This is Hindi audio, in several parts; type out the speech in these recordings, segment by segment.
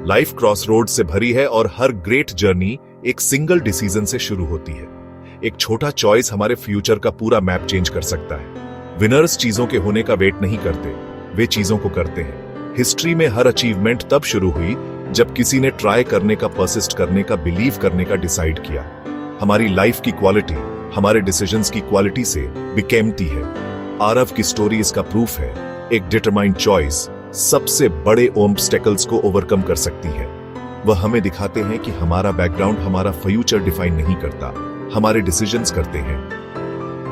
लाइफ क्रॉसरोड से भरी है और हर ग्रेट जर्नी एक सिंगल डिसीजन से शुरू होती है। एक छोटा चॉइस हमारे फ्यूचर का पूरा मैप चेंज कर सकता है। विनर्स चीजों के होने का वेट नहीं करते, वे चीजों को करते हैं। हिस्ट्री में हर अचीवमेंट तब शुरू हुई जब किसी ने ट्राई करने का, परसिस्ट करने का, बिलीव करने का डिसाइड किया। हमारी लाइफ की क्वालिटी हमारे डिसीजंस की क्वालिटी से भी कीमती है। आरव की स्टोरी इसका प्रूफ है। एक डिटरमाइंड चॉइस सबसे बड़े ऑब्स्टेकल्स को ओवरकम कर सकती है। वह हमें दिखाते हैं कि हमारा बैकग्राउंड हमारा फ्यूचर डिफाइन नहीं करता, हमारे डिसीजंस करते हैं।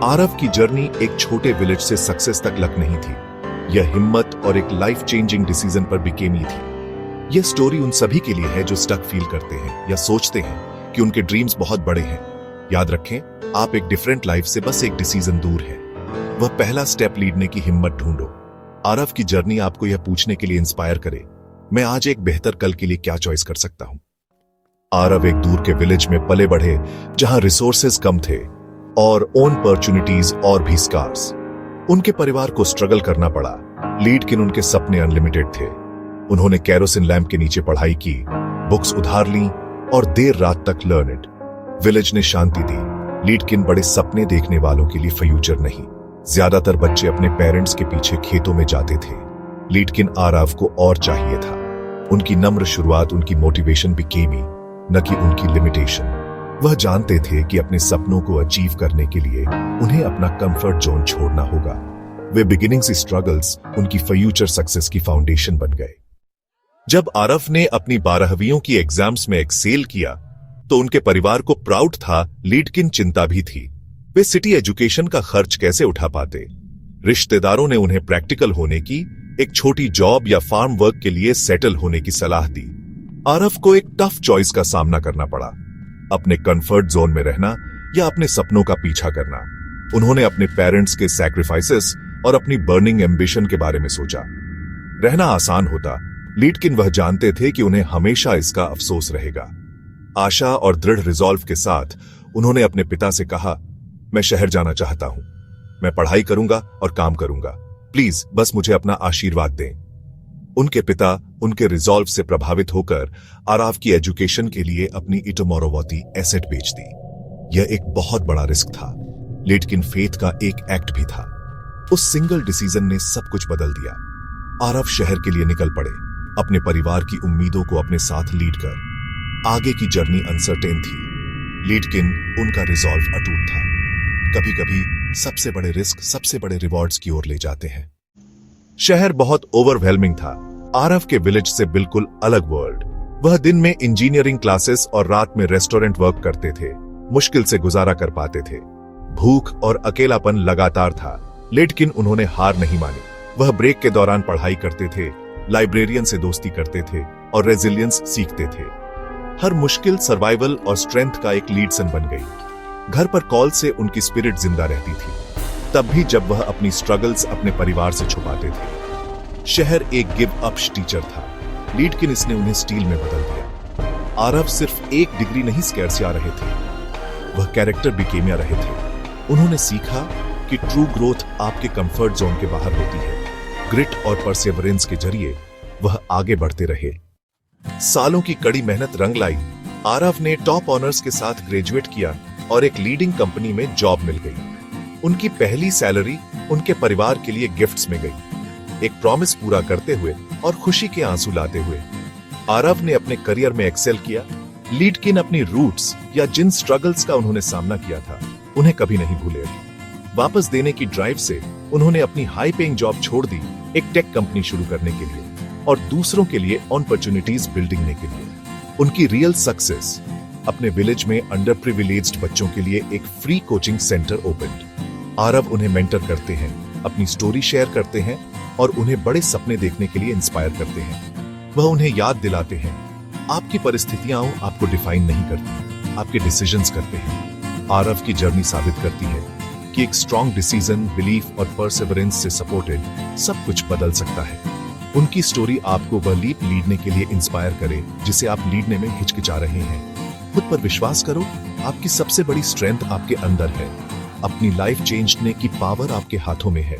आरव की जर्नी एक छोटे विलेज से सक्सेस तक लग नहीं थी। यह हिम्मत और एक लाइफ चेंजिंग डिसीजन पर बिकेमी थी। यह स्टोरी उन सभी के लिए है जो स्टक फील करते हैं या सोचते हैं कि उनके ड्रीम्स बहुत बड़े हैं। याद रखें, आप एक डिफरेंट लाइफ से बस एक डिसीजन दूर है। वह पहला स्टेप लेने की हिम्मत ढूंढो। आरव की जर्नी आपको यह पूछने के लिए इंस्पायर करे, मैं आज एक बेहतर कल के लिए क्या चॉइस कर सकता हूं। आरव एक दूर के विलेज में पले बढ़े जहां रिसोर्सेज कम थे और अपॉर्चुनिटीज और भी स्कार्स। उनके परिवार को स्ट्रगल करना पड़ा, लेकिन उनके सपने अनलिमिटेड थे। उन्होंने केरोसिन लैंप के नीचे पढ़ाई की, बुक्स उधार ली और देर रात तक लर्न इट। विलेज ने शांति दी, लेकिन बड़े सपने देखने वालों के लिए फ्यूचर नहीं। ज्यादातर बच्चे अपने पेरेंट्स के पीछे खेतों में जाते थे, लेकिन आरव को और चाहिए था। उनकी नम्र शुरुआत उनकी मोटिवेशन बिकेमी, न कि उनकी लिमिटेशन। वह जानते थे कि अपने सपनों को अचीव करने के लिए उन्हें अपना कंफर्ट जोन छोड़ना होगा। वे बिगिनिंग से स्ट्रगल्स उनकी फ्यूचर सक्सेस की फाउंडेशन बन गए। जब आरव ने अपनी 12वीं की एग्जाम्स में एक्सेल किया तो उनके परिवार को प्राउड था, लेकिन चिंता भी थी। वे सिटी एजुकेशन का खर्च कैसे उठा पाते। रिश्तेदारों ने उन्हें प्रैक्टिकल होने की, एक छोटी जॉब या फार्म वर्क के लिए सेटल होने की सलाह दी। आरव को एक टफ चॉइस का सामना करना पड़ा, अपने कंफर्ट जोन में रहना या अपने सपनों का पीछा करना। उन्होंने अपने पेरेंट्स के सैक्रिफाइसेस और अपनी बर्निंग एम्बिशन के बारे में सोचा। रहना आसान होता, लेकिन वह जानते थे कि उन्हें हमेशा इसका अफसोस रहेगा। आशा और दृढ़ रिजॉल्व के साथ उन्होंने अपने पिता से कहा, मैं शहर जाना चाहता हूं, मैं पढ़ाई करूंगा और काम करूंगा, प्लीज बस मुझे अपना आशीर्वाद दें। उनके पिता उनके रिजॉल्व से प्रभावित होकर आरव की एजुकेशन के लिए अपनी इटोमोरोवती एसेट बेच दी। यह एक बहुत बड़ा रिस्क था, लेकिन फेथ का एक एक्ट भी था। उस सिंगल डिसीजन ने सब कुछ बदल दिया। आरव शहर के लिए निकल पड़े, अपने परिवार की उम्मीदों को अपने साथ लीड कर। आगे की जर्नी अनसर्टेन थी, लेकिन उनका रिजॉल्व अटूट था। कभी कभी सबसे बड़े रिस्क सबसे बड़े रिवॉर्ड्स की ओर ले जाते हैं। शहर बहुत ओवरवेलमिंग था, आरव के विलेज से बिल्कुल अलग वर्ल्ड। वह दिन में इंजीनियरिंग क्लासेस और रात में रेस्टोरेंट वर्क करते थे, मुश्किल से गुजारा कर पाते थे। भूख और अकेलापन लगातार था, लेकिन उन्होंने हार नहीं मानी। वह ब्रेक के दौरान पढ़ाई करते थे, लाइब्रेरियन से दोस्ती करते थे और रेजिलियंस सीखते थे। हर मुश्किल सर्वाइवल और स्ट्रेंथ का एक लीडसन बन गई। घर पर कॉल से उनकी स्पिरिट जिंदा रहती थी, तब भी जब वह अपनी स्ट्रगल्स अपने परिवार से छुपाते थे। शहर एक गिव अप टीचर था, लेकिन इसने उन्हें स्टील में बदल दिया। आरव सिर्फ एक डिग्री नहीं स्केयर से आ रहे थे, वह कैरेक्टर बिकेमिया रहे थे। उन्होंने सीखा कि ट्रू ग्रोथ आपके कंफर्ट जोन के बाहर होती है। ग्रिट और परसेवरेंस के जरिए वह आगे बढ़ते रहे। सालों की कड़ी मेहनत रंग लाई। आरव ने टॉप ऑनर्स के साथ ग्रेजुएट किया और एक लीडिंग कंपनी में जॉब मिल गई। उनकी पहली सैलरी उनके परिवार के लिए गिफ्ट्स में गई। एक प्रॉमिस पूरा करते हुए और खुशी के आंसू लाते हुए आरव ने अपने करियर में एक्सेल किया, लेकिन अपनी रूट्स या जिन स्ट्रगल्स का उन्होंने सामना किया था उन्हें कभी नहीं भूले। वापस देने की ड्राइव से उन्होंने अपनी हाई पेइंग जॉब छोड़ दी, एक टेक कंपनी शुरू करने के लिए और दूसरों के लिए अपॉर्चुनिटीज बिल्डिंग के लिए। उनकी रियल सक्सेस अपने विलेज में अंडर प्रिविलेज्ड बच्चों के लिए एक free coaching centre open. Aarav उन्हें मेंटर करते हैं, अपनी स्टोरी शेयर करते हैं और उन्हें बड़े सपने देखने के लिए इंस्पायर करते हैं। वह उन्हें याद दिलाते हैं, आपकी परिस्थितियां आपको डिफाइन नहीं करती, आपके डिसीजंस करते हैं। आरव की जर्नी साबित करती है कि एक स्ट्रॉन्ग डिसीजन, बिलीफ और परसेवरेंस से सपोर्टेड सब कुछ बदल सकता है। उनकी स्टोरी आपको वह लीप लीडने के लिए इंस्पायर करे जिसे आप लीडने में हिचकिचा रहे हैं। खुद पर विश्वास करो, आपकी सबसे बड़ी स्ट्रेंथ आपके अंदर है। अपनी लाइफ चेंज करने की पावर आपके हाथों में है।